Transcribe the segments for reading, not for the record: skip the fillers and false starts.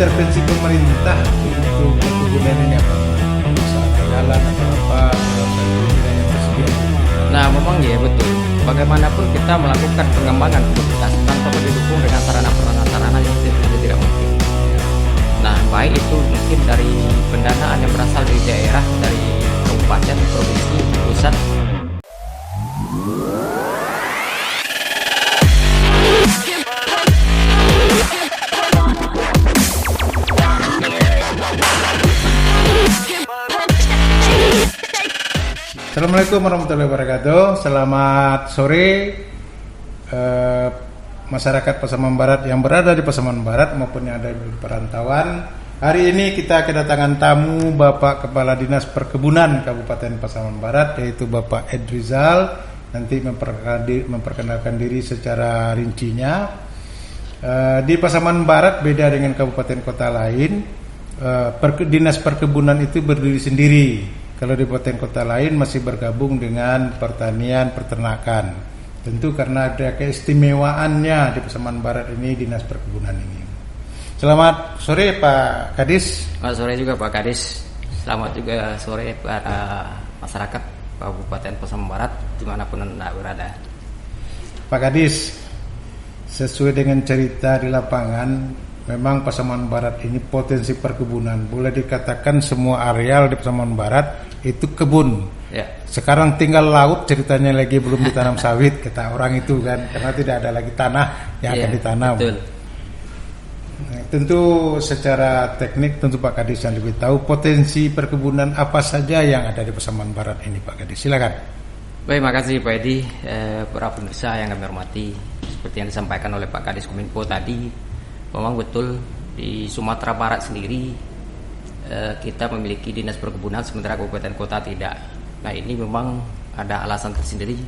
intervensi pemerintah untuk perkebunan ini apa? Misalnya jalan atau apa yang tersedia? Nah, memang ya betul. Bagaimanapun kita melakukan pengembangan komoditas tanpa didukung dengan sarana-prasarana yang tidak mungkin. Nah, baik itu mungkin dari pendanaan yang berasal dari daerah, dari kabupaten, provinsi, pusat. Assalamualaikum warahmatullahi wabarakatuh. Selamat sore masyarakat Pasaman Barat yang berada di Pasaman Barat maupun yang ada di perantauan. Hari ini kita kedatangan tamu Bapak Kepala Dinas Perkebunan Kabupaten Pasaman Barat, yaitu Bapak Edrizal. Nanti memperkenalkan diri secara rincinya. Di Pasaman Barat beda dengan kabupaten kota lain. Dinas Perkebunan itu berdiri sendiri. Kalau di kabupaten kota lain masih bergabung dengan pertanian, peternakan. Tentu karena ada keistimewaannya di Pasaman Barat ini Dinas Perkebunan ini. Selamat sore Pak Kadis. Selamat sore juga Pak Kadis. Selamat juga sore para masyarakat Kabupaten Pasaman Barat dimanapun Anda berada. Pak Kadis, sesuai dengan cerita di lapangan, memang Pasaman Barat ini potensi perkebunan. Boleh dikatakan semua areal di Pasaman Barat itu kebun. Ya. Sekarang tinggal laut, ceritanya lagi belum ditanam sawit, kata orang itu kan, karena tidak ada lagi tanah yang akan ditanam. Betul. Nah, tentu secara teknik tentu Pak Kadis yang lebih tahu potensi perkebunan apa saja yang ada di Pasaman Barat ini, Pak Kadis. Silakan. Baik, makasih Pak Edi. Para pemirsa yang kami hormati, seperti yang disampaikan oleh Pak Kadis Kominfo tadi, memang betul di Sumatera Barat sendiri kita memiliki dinas perkebunan, sementara kabupaten kota tidak. Nah, ini memang ada alasan tersendiri.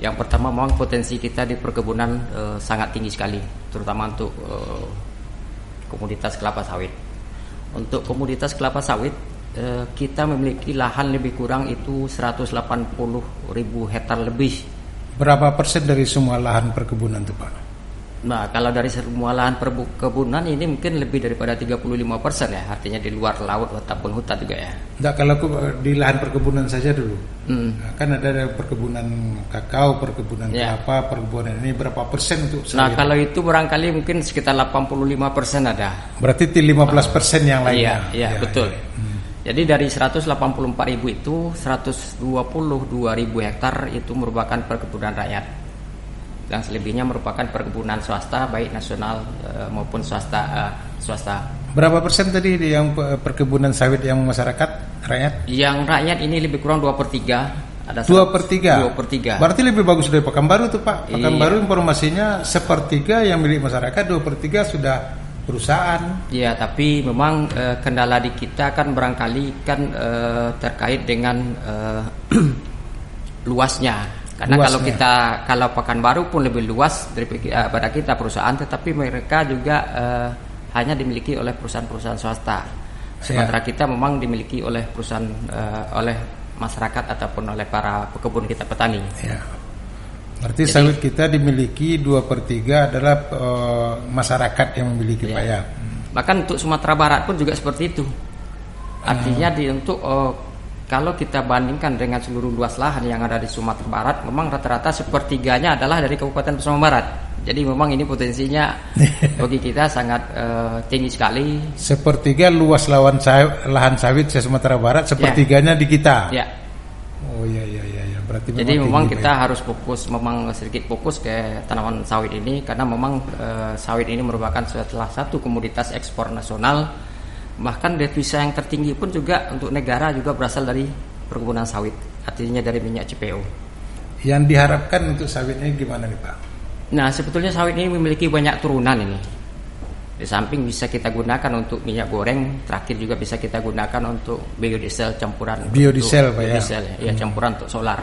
Yang pertama, memang potensi kita di perkebunan sangat tinggi sekali, terutama untuk komoditas kelapa sawit. Untuk komoditas kelapa sawit kita memiliki lahan lebih kurang itu 180.000 hektar lebih. Berapa persen dari semua lahan perkebunan itu Pak? Nah, kalau dari semua lahan perkebunan ini mungkin lebih daripada 35% ya, artinya di luar laut ataupun hutan juga ya. Enggak, kalau di lahan perkebunan saja dulu. Nah, kan ada perkebunan kakao, perkebunan kelapa, perkebunan ini berapa persen untuk sawit? Nah, kalau itu barangkali mungkin sekitar 85% ada. Berarti 15% yang lainnya. Iya, betul. Jadi dari 184.000 itu 122.000 hektar itu merupakan perkebunan rakyat. Yang selebihnya merupakan perkebunan swasta, baik nasional maupun swasta. Berapa persen tadi yang perkebunan sawit yang masyarakat rakyat? Yang rakyat ini lebih kurang 2/3. Ada 2/3. 2/3. Berarti lebih bagus dari Pekanbaru tuh Pak. Pekanbaru informasinya 1/3 yang milik masyarakat, 2/3 sudah perusahaan. Ya, tapi memang kendala di kita kan barangkali kan terkait dengan luasnya. Karena kalau Pekanbaru pun lebih luas daripada kita perusahaan, tetapi mereka juga hanya dimiliki oleh perusahaan-perusahaan swasta. Sementara kita memang dimiliki oleh perusahaan oleh masyarakat ataupun oleh para pekebun kita petani. Ya. Berarti sawit kita dimiliki 2/3 adalah masyarakat yang memiliki Pak ya. Bahkan untuk Sumatera Barat pun juga seperti itu. Artinya kalau kita bandingkan dengan seluruh luas lahan yang ada di Sumatera Barat, memang rata-rata 1/3-nya adalah dari Kabupaten Pasaman Barat. Jadi memang ini potensinya bagi kita sangat tinggi sekali. 1/3 luas lahan sawit di Sumatera Barat, 1/3-nya di kita. Ya. Oh iya. Berarti jadi memang kita harus sedikit fokus ke tanaman sawit ini, karena memang sawit ini merupakan salah satu komoditas ekspor nasional. Bahkan devisa yang tertinggi pun juga untuk negara juga berasal dari perkebunan sawit, artinya dari minyak CPO. Yang diharapkan untuk sawit ini gimana nih Pak? Nah, sebetulnya sawit ini memiliki banyak turunan ini. Di samping bisa kita gunakan untuk minyak goreng, terakhir juga bisa kita gunakan untuk biodiesel campuran. Biodiesel Pak ya? Biodiesel, ya campuran untuk solar.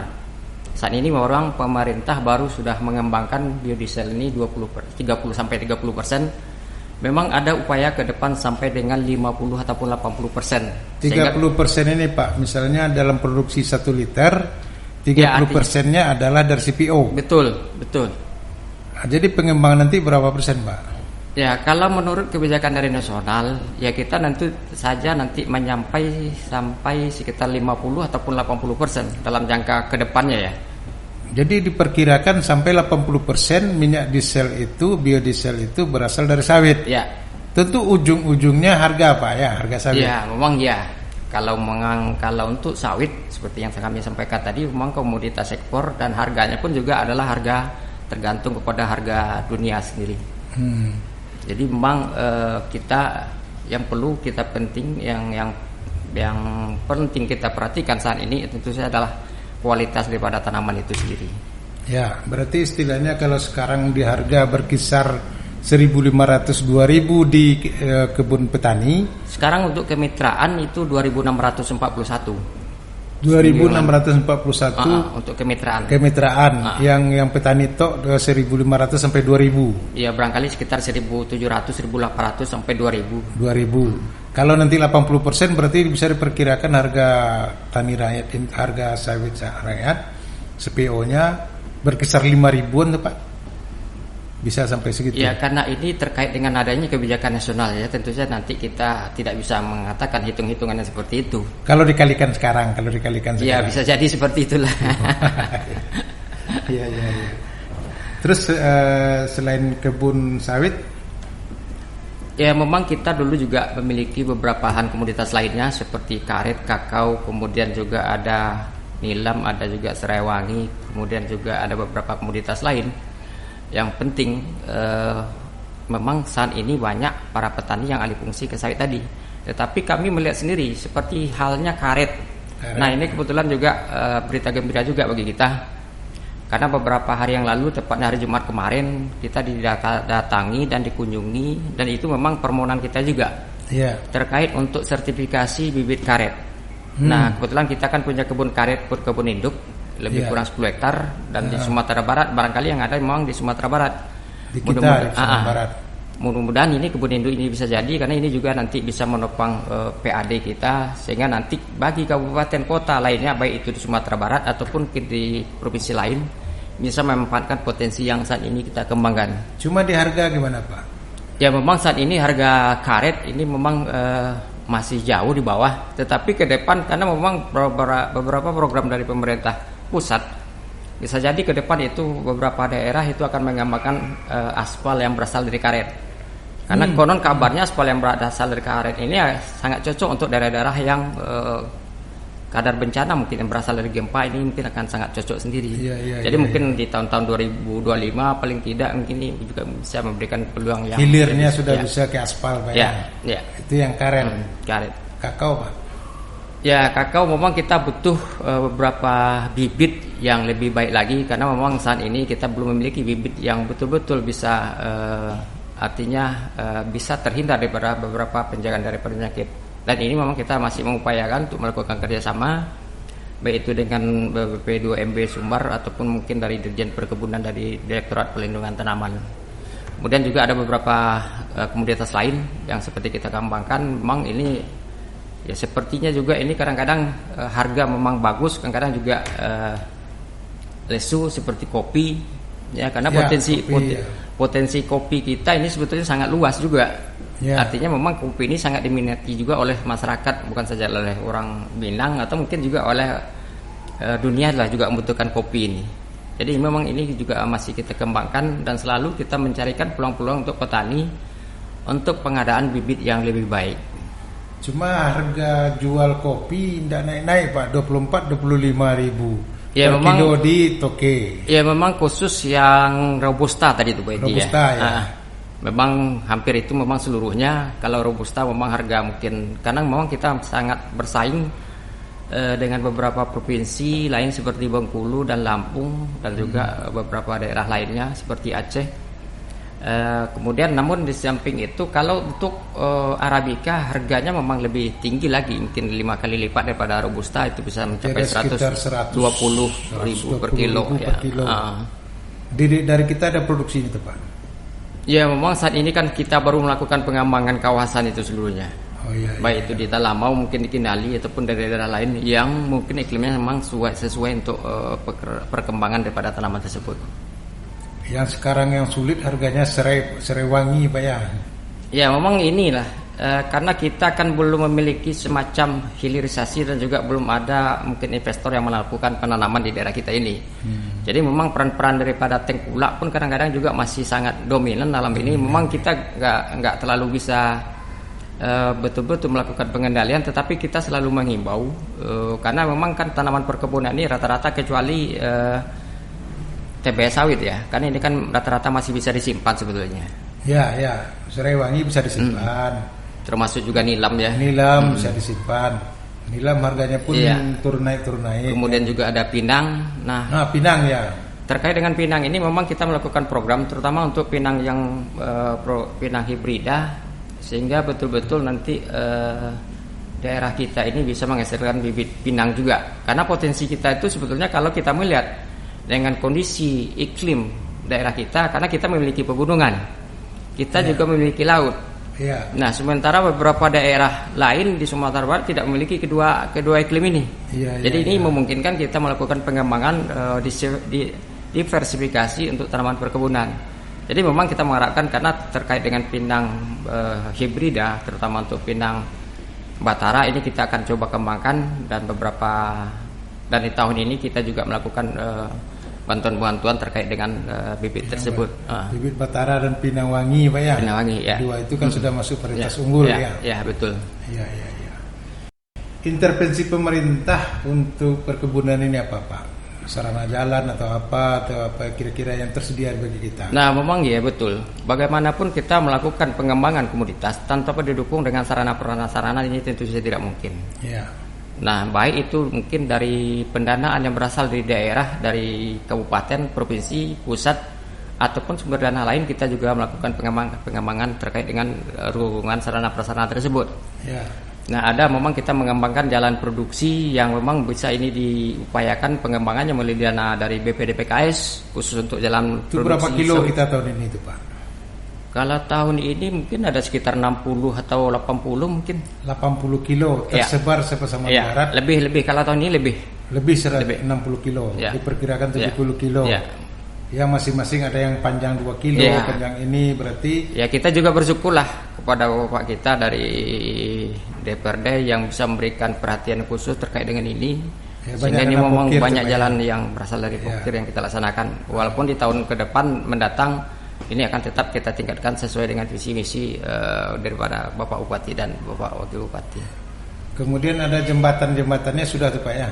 Saat ini memang pemerintah baru sudah mengembangkan biodiesel ini 30-30%. Memang ada upaya ke depan sampai dengan 50 ataupun 80%. 30% ini Pak, misalnya dalam produksi 1 liter, 30%-nya adalah dari CPO. Betul. Nah, jadi pengembangan nanti berapa persen Pak? Ya, kalau menurut kebijakan dari nasional, ya kita nanti sampai sekitar 50 ataupun 80% dalam jangka kedepannya ya. Jadi diperkirakan sampai 80% minyak diesel itu, biodiesel itu berasal dari sawit. Ya. Tentu ujung-ujungnya harga apa ya? Harga sawit. Ya, memang ya. Kalau untuk sawit seperti yang kami sampaikan tadi, memang komoditas ekspor dan harganya pun juga adalah harga tergantung kepada harga dunia sendiri. Jadi memang kita yang perlu kita penting yang penting kita perhatikan saat ini tentu saja adalah kualitas daripada tanaman itu sendiri. Ya, berarti istilahnya kalau sekarang di harga berkisar 1.500-2.000 di kebun petani. Sekarang untuk kemitraan itu 2.641. 2.641 untuk kemitraan. Yang petani tok 1.500 sampai 2.000. Ya, barangkali sekitar 1.700, 1.800 sampai 2.000. 2.000. Kalau nanti 80% berarti bisa diperkirakan harga tani rakyat, harga sawit rakyat CPO-nya berkisar 5.000-an tuh Pak. Bisa sampai segitu. Ya, karena ini terkait dengan adanya kebijakan nasional ya, tentu saja nanti kita tidak bisa mengatakan hitung-hitungannya seperti itu. Kalau dikalikan sekarang. Ya, bisa jadi seperti itulah. Iya. Terus selain kebun sawit, ya memang kita dulu juga memiliki beberapa komoditas lainnya seperti karet, kakao, kemudian juga ada nilam, ada juga serai wangi, kemudian juga ada beberapa komoditas lain. Yang penting memang saat ini banyak para petani yang alih fungsi ke sawit tadi. Tetapi kami melihat sendiri seperti halnya karet. Nah, ini kebetulan juga berita gembira juga bagi kita. Karena beberapa hari yang lalu, tepatnya hari Jumat kemarin, kita didatangi dan dikunjungi, dan itu memang permohonan kita juga terkait untuk sertifikasi bibit karet. Nah, kebetulan kita kan punya kebun karet, kebun induk lebih kurang 10 hektar, dan di Sumatera Barat barangkali yang ada memang di Sumatera Barat. Di kita di Sumatera Barat. Mudah-mudahan ini kebun induk ini bisa jadi, karena ini juga nanti bisa menopang PAD kita, sehingga nanti bagi kabupaten kota lainnya baik itu di Sumatera Barat ataupun di provinsi lain bisa memanfaatkan potensi yang saat ini kita kembangkan. Cuma di harga gimana Pak? Ya, memang saat ini harga karet ini memang masih jauh di bawah, tetapi ke depan karena memang beberapa program dari pemerintah pusat, bisa jadi ke depan itu beberapa daerah itu akan mengembangkan aspal yang berasal dari karet. Karena konon kabarnya aspal yang berasal dari karet ini sangat cocok untuk daerah-daerah yang kadar bencana mungkin yang berasal dari gempa, ini mungkin akan sangat cocok sendiri. Jadi mungkin di tahun-tahun 2025 paling tidak mungkin ini juga bisa memberikan peluang yang hilirnya sudah bisa ke aspal Pak. Ya. Itu yang karet. Karet. Kakao Pak. Ya, kakao memang kita butuh beberapa bibit yang lebih baik lagi, karena memang saat ini kita belum memiliki bibit yang betul-betul bisa artinya bisa terhindar daripada beberapa penjagaan dari penyakit. Dan ini memang kita masih mengupayakan untuk melakukan kerjasama baik itu dengan BPP2MB Sumbar ataupun mungkin dari Dirjen Perkebunan dari Direktorat Pelindungan Tanaman. Kemudian juga ada beberapa komoditas lain yang seperti kita kembangkan. Memang ini ya sepertinya juga ini kadang-kadang harga memang bagus, kadang-kadang juga lesu seperti kopi ya, karena potensi kopi kita ini sebetulnya sangat luas juga. Artinya memang kopi ini sangat diminati juga oleh masyarakat, bukan saja oleh orang Minang atau mungkin juga oleh dunia lah juga membutuhkan kopi ini. Jadi memang ini juga masih kita kembangkan dan selalu kita mencarikan peluang-peluang untuk petani untuk pengadaan bibit yang lebih baik. Cuma harga jual kopi tidak naik-naik Pak, 24-25 ribu ya, per memang, kilo di Toke. Ya memang khusus yang Robusta tadi itu Pak. Robusta ya. Memang hampir itu memang seluruhnya. Kalau Robusta memang harga mungkin, karena memang kita sangat bersaing dengan beberapa provinsi lain seperti Bengkulu dan Lampung dan juga beberapa daerah lainnya seperti Aceh. Kemudian namun di samping itu kalau untuk Arabica harganya memang lebih tinggi lagi, mungkin 5 kali lipat daripada Robusta, itu bisa mencapai 120 ribu per kilo. Dari kita ada produksi itu Pak? Ya memang saat ini kan kita baru melakukan pengembangan kawasan itu seluruhnya. Baik itu di Talamau, mungkin di Kinali ataupun dari daerah lain yang mungkin iklimnya memang sesuai untuk perkembangan daripada tanaman tersebut. Yang sekarang yang sulit harganya serai wangi Pak ya. Ya memang inilah karena kita kan belum memiliki semacam hilirisasi dan juga belum ada mungkin investor yang melakukan penanaman di daerah kita ini. Jadi memang peran-peran daripada tengkulak pun kadang-kadang juga masih sangat dominan dalam ini. Memang kita nggak terlalu bisa betul-betul melakukan pengendalian, tetapi kita selalu menghimbau karena memang kan tanaman perkebunan ini rata-rata kecuali TBS sawit ya, karena ini kan rata-rata masih bisa disimpan sebetulnya. Ya, serai wangi bisa disimpan. Termasuk juga nilam ya. Nilam bisa disimpan. Nilam harganya pun turun naik. Kemudian juga ada pinang. Nah, pinang ya. Terkait dengan pinang ini memang kita melakukan program terutama untuk pinang yang pinang hibrida, sehingga betul-betul nanti daerah kita ini bisa menghasilkan bibit pinang juga. Karena potensi kita itu sebetulnya kalau kita melihat dengan kondisi iklim daerah kita, karena kita memiliki pegunungan, kita juga memiliki laut. Nah, sementara beberapa daerah lain di Sumatera Barat tidak memiliki kedua iklim ini. Jadi ini memungkinkan kita melakukan pengembangan diversifikasi untuk tanaman perkebunan. Jadi memang kita mengharapkan karena terkait dengan pinang hibrida, terutama untuk pinang batara ini kita akan coba kembangkan dan di tahun ini kita juga melakukan bantuan-bantuan terkait dengan bibit tersebut. Bibit batara dan pinang wangi Pak ya. Pinang wangi ya. Dua itu kan sudah masuk varietas unggul ya. Ya betul. Ya. Intervensi pemerintah untuk perkebunan ini apa Pak? Sarana jalan atau apa kira-kira yang tersedia bagi kita? Nah memang ya betul. Bagaimanapun kita melakukan pengembangan komoditas tanpa didukung dengan sarana-prasarana ini tentu saja tidak mungkin. Ya. Nah baik itu mungkin dari pendanaan yang berasal dari daerah, dari kabupaten, provinsi, pusat, ataupun sumber dana lain kita juga melakukan pengembangan terkait dengan dukungan sarana-prasarana tersebut. Ya. Nah ada memang kita mengembangkan jalan produksi yang memang bisa ini diupayakan pengembangannya melalui dana dari BPDPKS khusus untuk jalan itu produksi. Berapa kilo kita tahun ini itu Pak? Kalau tahun ini mungkin ada sekitar 60 atau 80 mungkin. 80 kilo tersebar sepasaman barat. Lebih kalau tahun ini lebih 60 kilo. Diperkirakan 70 kilo. Ya masing-masing ada yang panjang 2 kilo, panjang ini berarti. Ya kita juga bersyukurlah kepada Bapak kita dari DPRD yang bisa memberikan perhatian khusus terkait dengan ini. Sehingga ini memang banyak jalan yang berasal dari Pokir yang kita laksanakan. Walaupun di tahun ke depan mendatang ini akan tetap kita tingkatkan sesuai dengan visi misi daripada Bapak Bupati dan Bapak Wakil Bupati. Kemudian ada jembatannya sudah tuh Pak ya?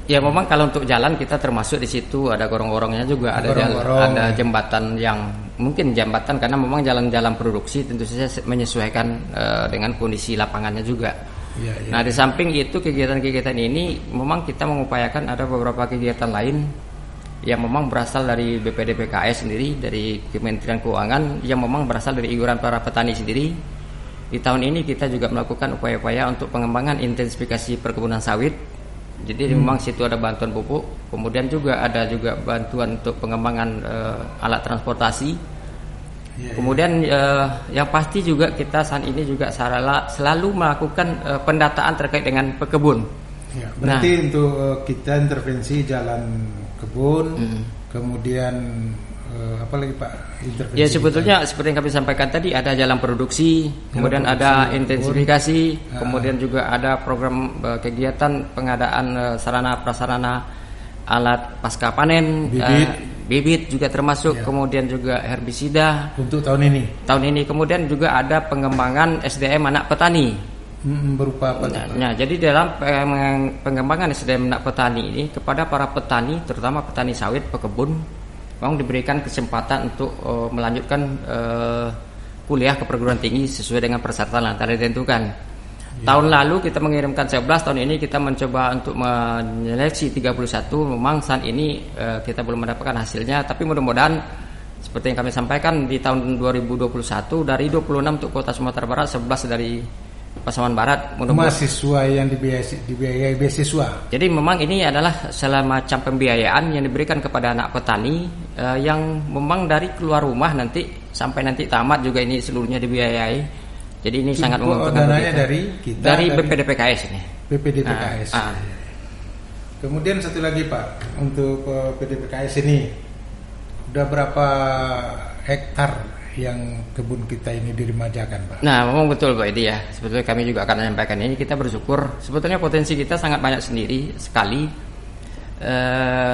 Ya memang kalau untuk jalan kita termasuk di situ ada gorong-gorongnya juga, ada jembatan yang mungkin jembatan karena memang jalan-jalan produksi tentu saja menyesuaikan dengan kondisi lapangannya juga. Nah di samping itu kegiatan-kegiatan ini memang kita mengupayakan ada beberapa kegiatan lain yang memang berasal dari BPDPKS sendiri, dari Kementerian Keuangan yang memang berasal dari iuran para petani sendiri. Di tahun ini kita juga melakukan upaya-upaya untuk pengembangan intensifikasi perkebunan sawit. Jadi memang situ ada bantuan pupuk, kemudian juga ada bantuan untuk pengembangan alat transportasi. Kemudian yang pasti juga kita saat ini juga selalu melakukan pendataan terkait dengan pekebun. Berarti untuk kita intervensi jalan kebun, kemudian apa lagi Pak intervensi? Ya sebetulnya seperti yang kami sampaikan tadi ada jalan produksi, kemudian ada intensifikasi, kemudian juga ada program kegiatan pengadaan sarana prasarana alat pasca panen, bibit juga termasuk, kemudian juga herbisida untuk tahun ini. Kemudian juga ada pengembangan SDM anak petani. Berupa apa? Nah, jadi dalam pengembangan SDM anak petani ini kepada para petani, terutama petani sawit, pekebun, memang diberikan kesempatan untuk melanjutkan kuliah ke perguruan tinggi sesuai dengan persyaratan yang telah ditentukan. Tahun lalu kita mengirimkan 11, tahun ini kita mencoba untuk menyeleksi 31. Memang saat ini kita belum mendapatkan hasilnya, tapi mudah-mudahan seperti yang kami sampaikan di tahun 2021 dari 26 untuk kota Sumatera Barat, 11 dari Pasaman Barat, mahasiswa yang dibiayai beasiswa. Jadi memang ini adalah semacam pembiayaan yang diberikan kepada anak petani yang memang dari keluar rumah nanti sampai nanti tamat juga ini seluruhnya dibiayai. Jadi ini sangat menguntungkan kita. Dari BPDPKS ini. BPDPKS. Kemudian satu lagi Pak, untuk BPDPKS ini Udah berapa hektar yang kebun kita ini diremajakan, Pak? Nah, memang betul Pak Edi ya. Sebetulnya kami juga akan menyampaikan ini. Kita bersyukur. Sebetulnya potensi kita sangat banyak sekali.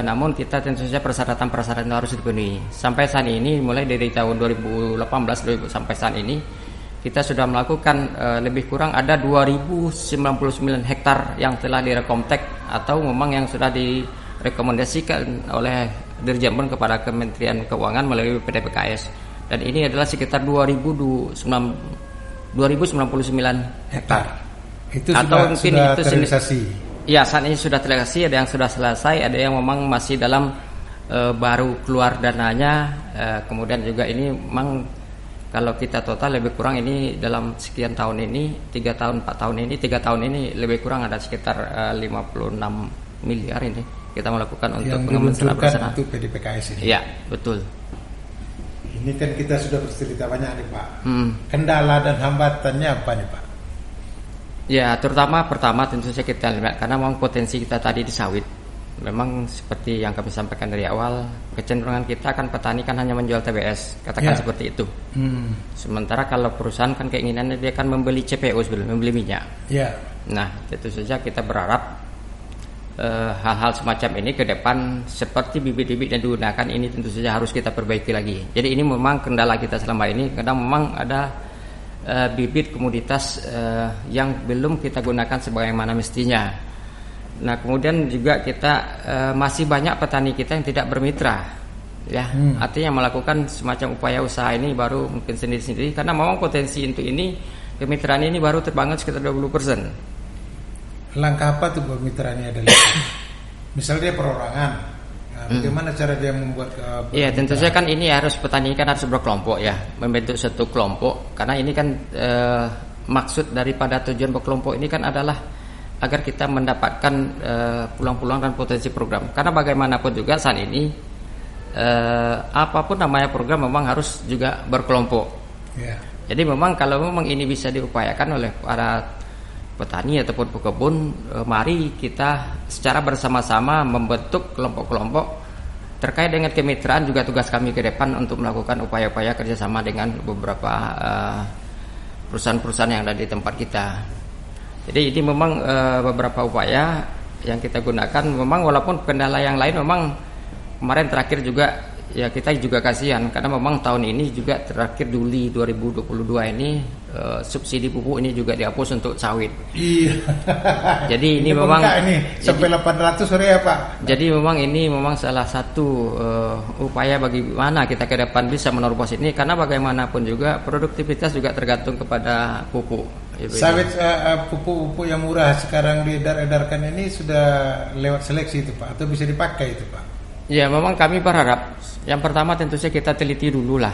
Namun kita tentu saja persyaratan harus dipenuhi. Sampai saat ini, mulai dari tahun 2018 sampai saat ini, kita sudah melakukan lebih kurang ada 2099 hektar yang telah direkomtek atau memang yang sudah direkomendasikan oleh Dirjen kepada Kementerian Keuangan melalui PDPKS. Dan ini adalah sekitar 2099 hektar. Itu atau mungkin sudah itu terrealisasi. Ya, saat ini sudah terrealisasi, ada yang sudah selesai, ada yang memang masih dalam baru keluar dananya. Kemudian juga ini memang kalau kita total lebih kurang ini dalam sekian tahun ini, 3 tahun ini lebih kurang ada sekitar 56 miliar ini kita melakukan untuk pengembangan bersama untuk PDPKS ini. Iya, betul. Ini kan kita sudah bercerita banyak nih Pak. Kendala dan hambatannya apa nih Pak? Ya, terutama pertama tentu saja kita lihat karena memang potensi kita tadi di sawit. Memang seperti yang kami sampaikan dari awal, kecenderungan kita kan petani kan hanya menjual TBS, katakan seperti itu. Sementara kalau perusahaan kan keinginannya dia kan membeli CPO sebelum membeli minyak. Nah, tentu saja kita berharap hal-hal semacam ini ke depan seperti bibit-bibit yang digunakan ini tentu saja harus kita perbaiki lagi. Jadi ini memang kendala kita selama ini, kadang memang ada bibit komoditas yang belum kita gunakan sebagaimana mestinya. Nah, kemudian juga kita masih banyak petani kita yang tidak bermitra, ya, artinya melakukan semacam upaya usaha ini baru mungkin sendiri-sendiri karena memang potensi untuk ini kemitraan ini baru terbangun sekitar 20%. Langkah apa tuh pemitraannya adalah? Misalnya dia perorangan, bagaimana cara dia membuat? Iya, tentu saja kan ini harus petani kan harus berkelompok ya, membentuk satu kelompok karena ini kan maksud daripada tujuan berkelompok ini kan adalah agar kita mendapatkan peluang-peluang dan potensi program. Karena bagaimanapun juga saat ini apapun namanya program memang harus juga berkelompok. Jadi memang kalau memang ini bisa diupayakan oleh para petani ataupun pekebun, mari kita secara bersama-sama membentuk kelompok-kelompok terkait dengan kemitraan. Juga tugas kami ke depan untuk melakukan upaya-upaya kerjasama dengan beberapa perusahaan-perusahaan yang ada di tempat kita. Jadi ini memang beberapa upaya yang kita gunakan. Memang walaupun kendala yang lain memang kemarin terakhir juga ya kita juga kasihan karena memang tahun ini juga terakhir Juli 2022 ini subsidi pupuk ini juga dihapus untuk sawit. Iya. Jadi ini memang ini sampai 800 ya Pak. Jadi memang ini memang salah satu upaya bagaimana kita ke depan bisa menerobos ini karena bagaimanapun juga produktivitas juga tergantung kepada pupuk. Sawit pupuk-pupuk yang murah sekarang diedarkan ini sudah lewat seleksi itu Pak atau bisa dipakai itu Pak? Ya, memang kami berharap yang pertama tentu saja kita teliti dulu lah,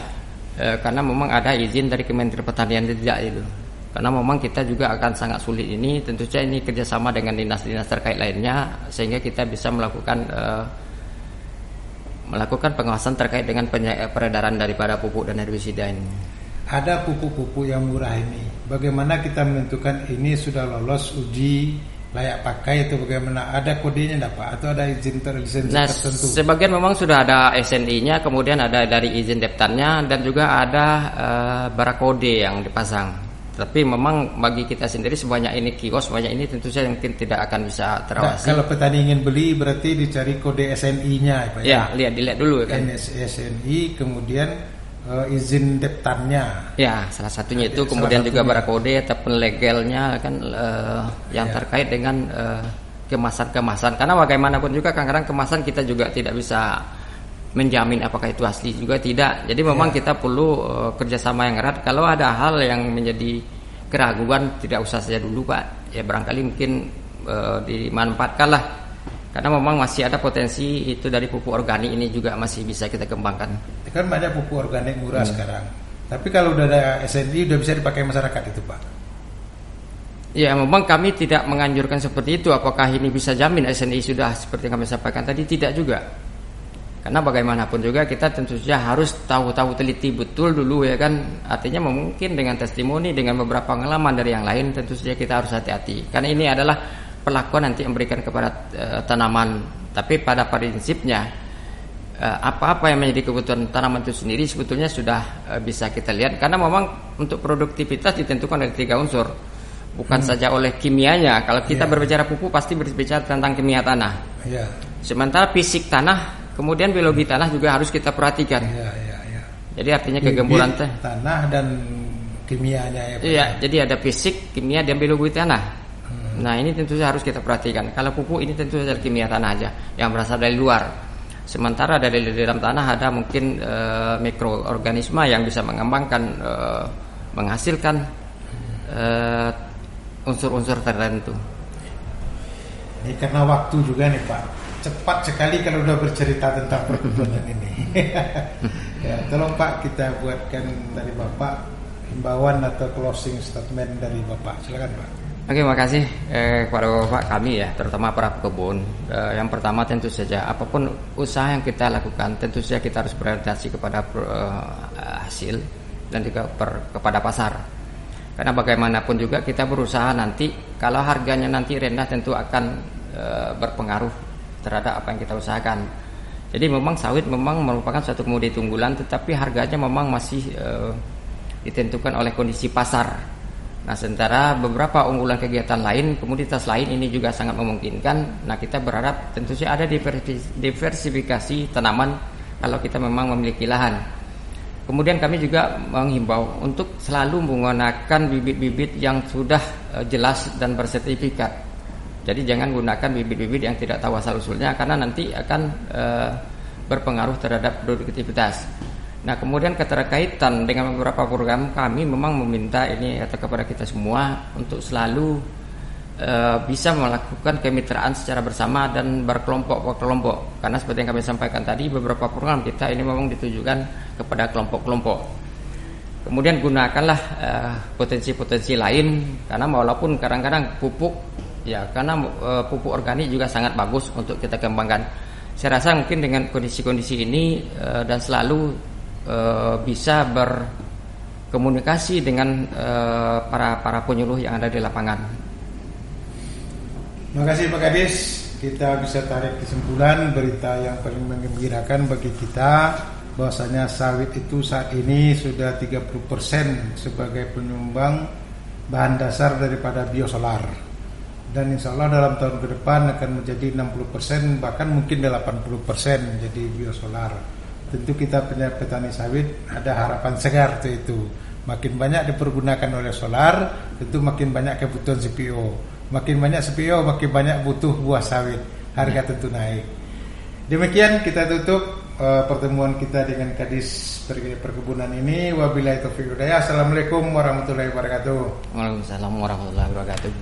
karena memang ada izin dari Kementerian Pertanian tidak itu. Karena memang kita juga akan sangat sulit ini, tentu saja ini kerjasama dengan dinas-dinas terkait lainnya, sehingga kita bisa melakukan pengawasan terkait dengan peredaran daripada pupuk dan herbisida ini. Ada pupuk-pupuk yang murah ini, bagaimana kita menentukan ini sudah lolos uji layak pakai atau bagaimana? Ada kodenya enggak Pak? Atau ada izin lisensi tertentu? Sebagian memang sudah ada SNI-nya, kemudian ada dari izin deptannya dan juga ada barakode yang dipasang. Tapi memang bagi kita sendiri sebanyak ini kios, sebanyak ini tentu saja mungkin tidak akan bisa terawasi. Kalau petani ingin beli berarti dicari kode SNI-nya Pak ya? Ya, dilihat dulu kan. SNI kemudian izin deptannya. Ya, salah satunya itu kemudian juga barakode ataupun legalnya kan yang terkait dengan kemasan-kemasan. Karena bagaimanapun juga kadang-kadang kemasan kita juga tidak bisa menjamin apakah itu asli juga tidak. Jadi memang kita perlu kerjasama yang erat. Kalau ada hal yang menjadi keraguan tidak usah saja dulu Pak. Ya barangkali mungkin dimanfaatkanlah. Karena memang masih ada potensi itu dari pupuk organik ini juga masih bisa kita kembangkan. Kan banyak pupuk organik murah sekarang. Tapi kalau udah ada SNI udah bisa dipakai masyarakat itu Pak? Ya memang kami tidak menganjurkan seperti itu. Apakah ini bisa jamin SNI sudah seperti yang kami sampaikan tadi? Tidak juga. Karena bagaimanapun juga kita tentu saja harus tahu-tahu teliti betul dulu ya kan. Artinya mungkin dengan testimoni, dengan beberapa pengalaman dari yang lain tentu saja kita harus hati-hati. Karena ini adalah perlakuan nanti memberikan kepada tanaman. Tapi pada prinsipnya apa-apa yang menjadi kebutuhan tanaman itu sendiri sebetulnya sudah bisa kita lihat, karena memang untuk produktivitas ditentukan oleh 3 unsur, bukan saja oleh kimianya. Kalau kita berbicara pupuk pasti berbicara tentang kimia tanah. Sementara fisik tanah, kemudian biologi tanah juga harus kita perhatikan. Jadi artinya kegemburan tanah dan kimianya jadi ada fisik, kimia, dan biologi tanah. Nah, ini tentu saja harus kita perhatikan. Kalau pupuk ini tentu saja kimia tanah aja yang berasal dari luar. Sementara dari dalam tanah ada mungkin mikroorganisme yang bisa mengembangkan, menghasilkan unsur-unsur tertentu. Ini karena waktu juga nih Pak, cepat sekali kalau udah bercerita tentang perkebunan ini. Ya, tolong Pak kita buatkan dari Bapak himbauan atau closing statement dari Bapak. Silakan Pak. Oke, makasih kepada Bapak kami ya, terutama para pekebun. Yang pertama tentu saja apapun usaha yang kita lakukan, tentu saja kita harus berorientasi kepada hasil dan juga kepada pasar. Karena bagaimanapun juga kita berusaha nanti, kalau harganya nanti rendah tentu akan berpengaruh terhadap apa yang kita usahakan. Jadi memang sawit memang merupakan suatu komoditi unggulan, tetapi harganya memang masih ditentukan oleh kondisi pasar. Nah, sementara beberapa unggulan kegiatan lain, komoditas lain ini juga sangat memungkinkan. Nah, kita berharap tentu saja ada diversifikasi tanaman kalau kita memang memiliki lahan. Kemudian kami juga menghimbau untuk selalu menggunakan bibit-bibit yang sudah jelas dan bersertifikat. Jadi jangan gunakan bibit-bibit yang tidak tahu asal-usulnya, karena nanti akan berpengaruh terhadap produktivitas. Nah, kemudian keterkaitan dengan beberapa program, kami memang meminta ini atau kepada kita semua untuk selalu bisa melakukan kemitraan secara bersama dan berkelompok-kelompok. Karena seperti yang kami sampaikan tadi, beberapa program kita ini memang ditujukan kepada kelompok-kelompok. Kemudian gunakanlah potensi-potensi lain, karena walaupun kadang-kadang pupuk, ya karena pupuk organik juga sangat bagus untuk kita kembangkan. Saya rasa mungkin dengan kondisi-kondisi ini dan selalu bisa berkomunikasi dengan para penyuluh yang ada di lapangan. Terima kasih Pak Kadis. Kita bisa tarik kesimpulan berita yang paling menggembirakan bagi kita, bahwasanya sawit itu saat ini sudah 30% sebagai penyumbang bahan dasar daripada biosolar. Dan insya Allah dalam tahun ke depan akan menjadi 60%, bahkan mungkin 80% jadi biosolar. Tentu kita punya petani sawit ada harapan segar itu. Makin banyak dipergunakan oleh solar, tentu makin banyak kebutuhan CPO. Makin banyak CPO, makin banyak butuh buah sawit. Harga tentu naik. Demikian kita tutup pertemuan kita dengan Kadis Perkebunan ini. Wabillahi taufiq wal hidayah. Assalamualaikum warahmatullahi wabarakatuh. Waalaikumsalam warahmatullahi wabarakatuh.